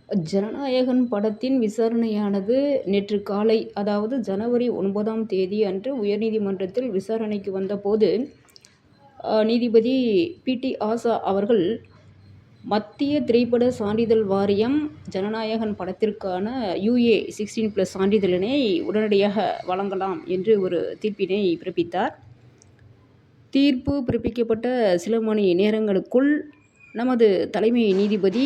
ஜனநாயகன் படத்தின் விசாரணையானது நேற்று காலை, அதாவது ஜனவரி 9ஆம் தேதி அன்று உயர்நீதிமன்றத்தில் விசாரணைக்கு வந்தபோது, நீதிபதி பி.டி. ஆசா அவர்கள் மத்திய திரைப்பட சான்றிதழ் வாரியம் ஜனநாயகன் படத்திற்கான UA-16+ சான்றிதழினை உடனடியாக வழங்கலாம் என்று ஒரு தீர்ப்பினை பிறப்பித்தார். தீர்ப்பு பிறப்பிக்கப்பட்ட சில மணி நேரங்களுக்குள் நமது தலைமை நீதிபதி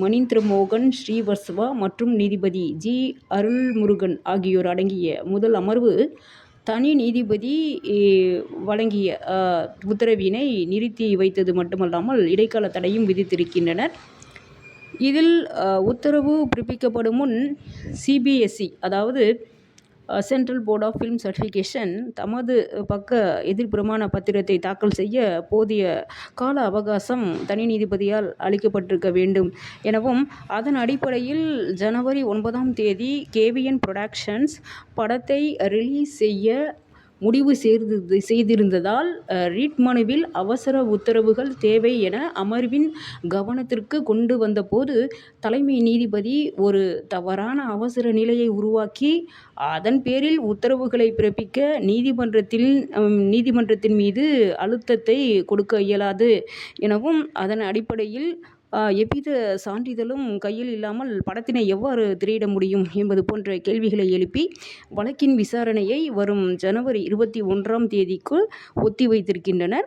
மணீந்திரமோகன் ஸ்ரீவத்சவா மற்றும் நீதிபதி ஜி. அருள்முருகன் ஆகியோர் அடங்கிய முதல் அமர்வு தனி நீதிபதி வழங்கிய உத்தரவினை நிறுத்தி வைத்தது மட்டுமல்லாமல் இடைக்கால தடையும் விதித்திருக்கின்றனர். இதில் உத்தரவு பிறப்பிக்கப்படும் முன் CBSE, அதாவது central board of film certification, தமது பக்க எதிர்பிரமாண பத்திரத்தை தாக்கல் செய்ய போதிய கால அவகாசம் தனி நீதிபதியால் அளிக்கப்பட்டிருக்க வேண்டும் எனவும், அதன் அடிப்படையில் ஜனவரி 9ஆம் தேதி KVN புரொடக்ஷன்ஸ் படத்தை ரிலீஸ் செய்ய முடிவு செய்திருந்ததால் ரிட் மனுவில் அவசர உத்தரவுகள் தேவை என அமர்வின் கவனத்திற்கு கொண்டு வந்தபோது, தலைமை நீதிபதி ஒரு தவறான அவசர நிலையை உருவாக்கி அதன் பேரில் உத்தரவுகளை பிறப்பிக்க நீதிமன்றத்தின் மீது அழுத்தத்தை கொடுக்க இயலாது எனவும், அதன் அடிப்படையில் எவ்வித சான்றிதழும் கையில் இல்லாமல் படத்தினை எவ்வாறு திரையிட முடியும் என்பது போன்ற கேள்விகளை எழுப்பி வழக்கின் விசாரணையை வரும் ஜனவரி 21ஆம் தேதிக்கு ஒத்திவைத்திருக்கின்றனர்.